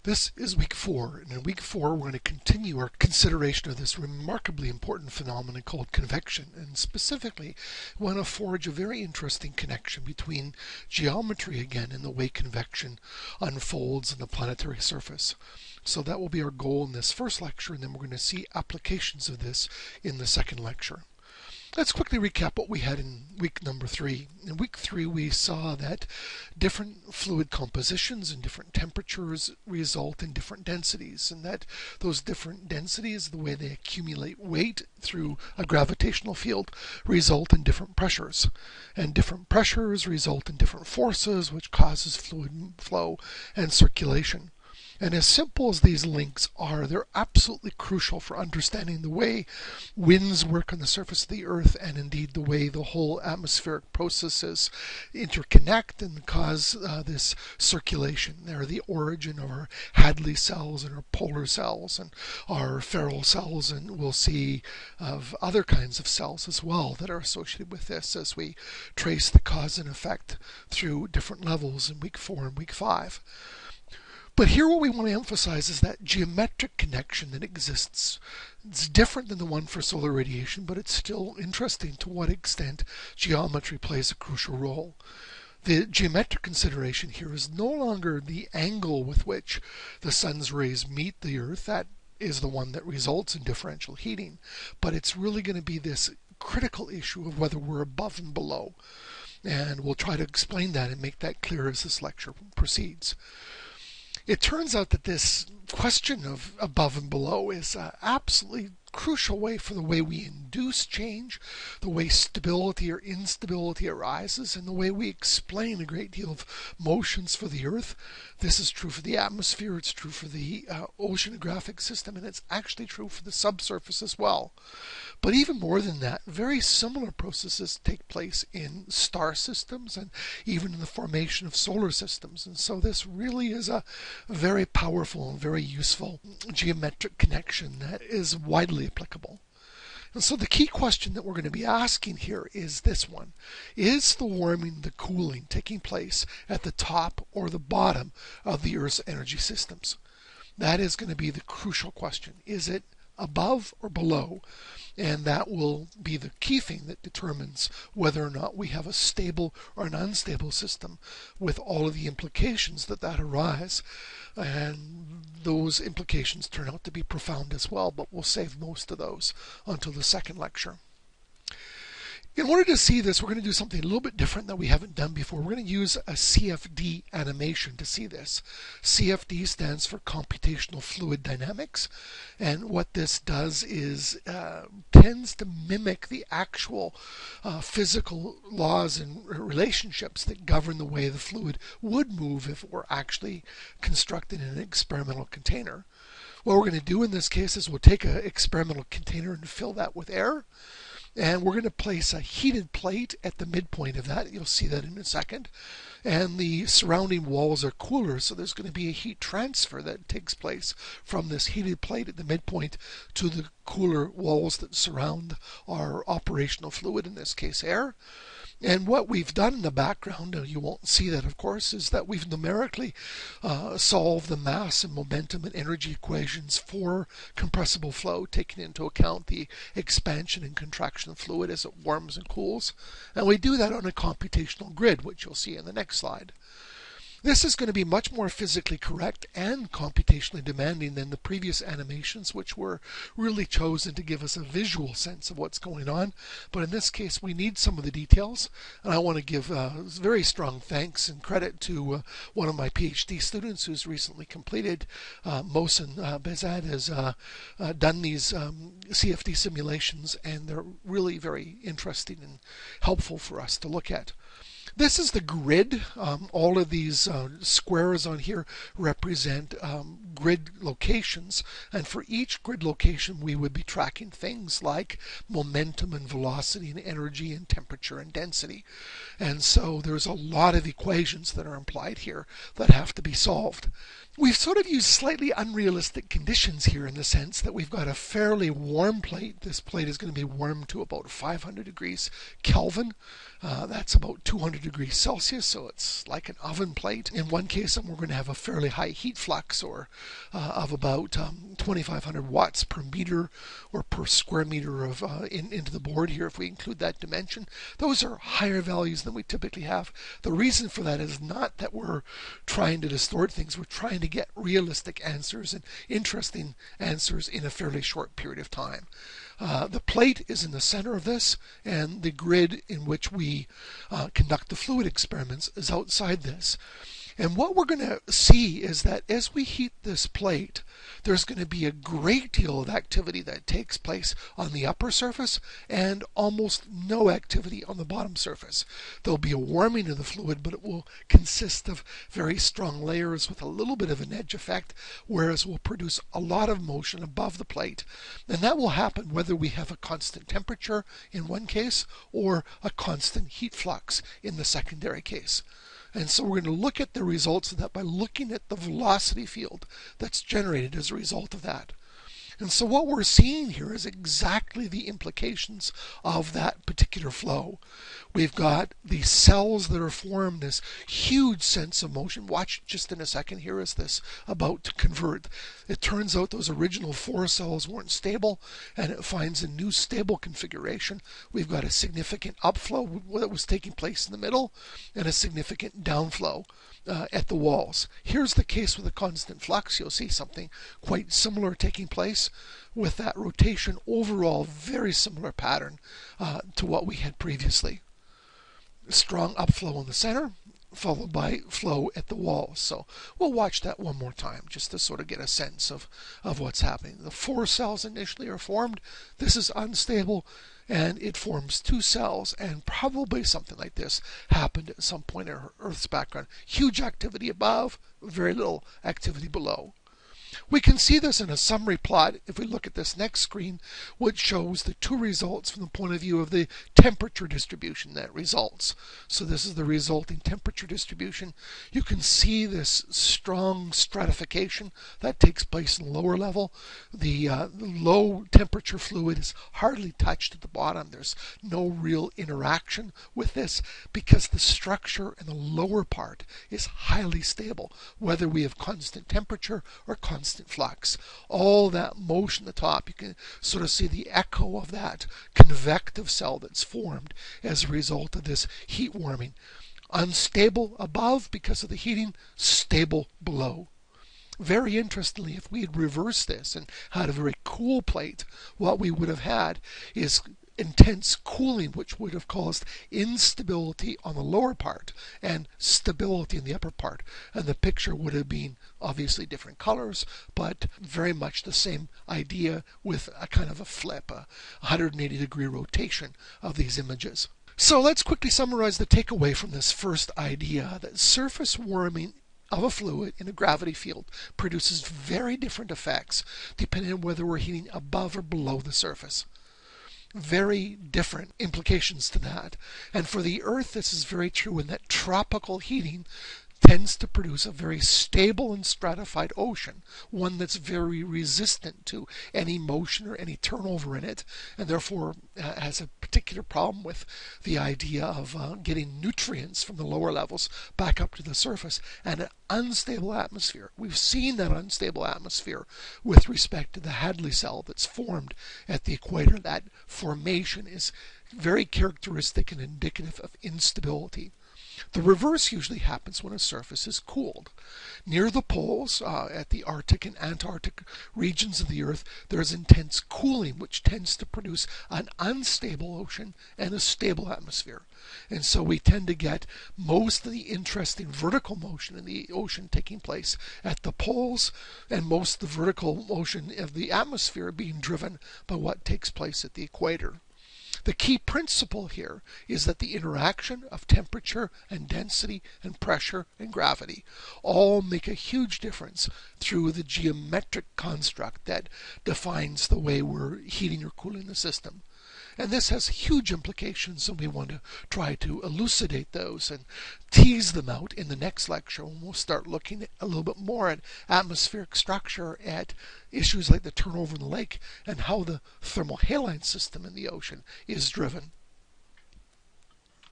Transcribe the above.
This is week 4, and in week 4 we're going to continue our consideration of this remarkably important phenomenon called convection, and specifically we want to forge a very interesting connection between geometry again and the way convection unfolds on the planetary surface. So that will be our goal in this first lecture, and then we're going to see applications of this in the second lecture. Let's quickly recap what we had in week number 3. In week 3 we saw that different fluid compositions and different temperatures result in different densities, and that those different densities, the way they accumulate weight through a gravitational field, result in different pressures. And different pressures result in different forces, which causes fluid flow and circulation. And as simple as these links are, they're absolutely crucial for understanding the way winds work on the surface of the Earth, and indeed the way the whole atmospheric processes interconnect and cause this circulation. They're the origin of our Hadley cells and our polar cells and our Ferrel cells, and we'll see of other kinds of cells as well that are associated with this as we trace the cause and effect through different levels in week 4 and week 5. But here what we want to emphasize is that geometric connection that exists. It's different than the one for solar radiation, but it's still interesting to what extent geometry plays a crucial role. The geometric consideration here is no longer the angle with which the sun's rays meet the Earth. That is the one that results in differential heating. But it's really going to be this critical issue of whether we're above and below. And we'll try to explain that and make that clear as this lecture proceeds. It turns out that this question of above and below is an absolutely crucial way for the way we induce change, the way stability or instability arises, and the way we explain a great deal of motions for the Earth. This is true for the atmosphere, it's true for the oceanographic system, and it's actually true for the subsurface as well. But even more than that, very similar processes take place in star systems and even in the formation of solar systems. And so this really is a very powerful and very useful geometric connection that is widely applicable. And so the key question that we're going to be asking here is this one. Is the warming, the cooling taking place at the top or the bottom of the Earth's energy systems? That is going to be the crucial question. Is it above or below? And that will be the key thing that determines whether or not we have a stable or an unstable system, with all of the implications that arise. And those implications turn out to be profound as well, but we'll save most of those until the second lecture. In order to see this, we're going to do something a little bit different that we haven't done before. We're going to use a CFD animation to see this. CFD stands for Computational Fluid Dynamics, and what this does is tends to mimic the actual physical laws and relationships that govern the way the fluid would move if it were actually constructed in an experimental container. What we're going to do in this case is we'll take an experimental container and fill that with air. And we're going to place a heated plate at the midpoint of that. You'll see that in a second. And the surrounding walls are cooler, so there's going to be a heat transfer that takes place from this heated plate at the midpoint to the cooler walls that surround our operational fluid, in this case air. And what we've done in the background, and you won't see that of course, is that we've numerically solved the mass and momentum and energy equations for compressible flow, taking into account the expansion and contraction of fluid as it warms and cools. And we do that on a computational grid, which you'll see in the next slide. This is going to be much more physically correct and computationally demanding than the previous animations, which were really chosen to give us a visual sense of what's going on. But in this case, we need some of the details. And I want to give very strong thanks and credit to one of my PhD students who's recently completed. Mohsen Bezad has done these CFD simulations, and they're really very interesting and helpful for us to look at. This is the grid. All of these squares on here represent grid locations, and for each grid location we would be tracking things like momentum and velocity and energy and temperature and density. And so there's a lot of equations that are implied here that have to be solved. We've sort of used slightly unrealistic conditions here in the sense that we've got a fairly warm plate. This plate is going to be warm to about 500 degrees Kelvin. That's about 200 degrees Celsius, so it's like an oven plate. In one case, we're going to have a fairly high heat flux of about 2,500 watts per meter or per square meter of into the board here, if we include that dimension. Those are higher values than we typically have. The reason for that is not that we're trying to distort things. We're trying to get realistic answers and interesting answers in a fairly short period of time. The plate is in the center of this, and the grid in which we conduct the fluid experiments is outside this. And what we're going to see is that as we heat this plate, there's going to be a great deal of activity that takes place on the upper surface and almost no activity on the bottom surface. There'll be a warming of the fluid, but it will consist of very strong layers with a little bit of an edge effect, whereas we'll produce a lot of motion above the plate. And that will happen whether we have a constant temperature in one case or a constant heat flux in the secondary case. And so we're going to look at the results of that by looking at the velocity field that's generated as a result of that. And so what we're seeing here is exactly the implications of that particular flow. We've got these cells that are formed, this huge sense of motion. Watch just in a second here as this about to convert. It turns out those original 4 cells weren't stable, and it finds a new stable configuration. We've got a significant upflow that was taking place in the middle and a significant downflow at the walls. Here's the case with a constant flux. You'll see something quite similar taking place with that rotation. Overall, very similar pattern to what we had previously. Strong upflow in the center, followed by flow at the walls. So we'll watch that one more time just to sort of get a sense of what's happening. The 4 cells initially are formed. This is unstable, and it forms 2 cells, and probably something like this happened at some point in Earth's background. Huge activity above, very little activity below. We can see this in a summary plot if we look at this next screen, which shows the 2 results from the point of view of the temperature distribution that results. So this is the resulting temperature distribution. You can see this strong stratification that takes place in the lower level. The low temperature fluid is hardly touched at the bottom. There's no real interaction with this because the structure in the lower part is highly stable, whether we have constant temperature or constant flux. All that motion at the top, you can sort of see the echo of that convective cell that's formed as a result of this heat warming. Unstable above because of the heating, stable below. Very interestingly, if we had reversed this and had a very cool plate, what we would have had is intense cooling, which would have caused instability on the lower part and stability in the upper part. And the picture would have been obviously different colors, but very much the same idea with a kind of a flip, a 180-degree rotation of these images. So let's quickly summarize the takeaway from this first idea, that surface warming of a fluid in a gravity field produces very different effects depending on whether we're heating above or below the surface. Very different implications to that. And for the Earth, this is very true in that tropical heating tends to produce a very stable and stratified ocean, one that's very resistant to any motion or any turnover in it, and therefore has a particular problem with the idea of getting nutrients from the lower levels back up to the surface, and an unstable atmosphere. We've seen that unstable atmosphere with respect to the Hadley cell that's formed at the equator. That formation is very characteristic and indicative of instability. The reverse usually happens when a surface is cooled. Near the poles, at the Arctic and Antarctic regions of the Earth, there is intense cooling, which tends to produce an unstable ocean and a stable atmosphere. And so we tend to get most of the interesting vertical motion in the ocean taking place at the poles, and most of the vertical motion of the atmosphere being driven by what takes place at the equator. The key principle here is that the interaction of temperature and density and pressure and gravity all make a huge difference through the geometric construct that defines the way we're heating or cooling the system. And this has huge implications, and we want to try to elucidate those and tease them out in the next lecture when we'll start looking a little bit more at atmospheric structure, at issues like the turnover in the lake, and how the thermohaline system in the ocean is driven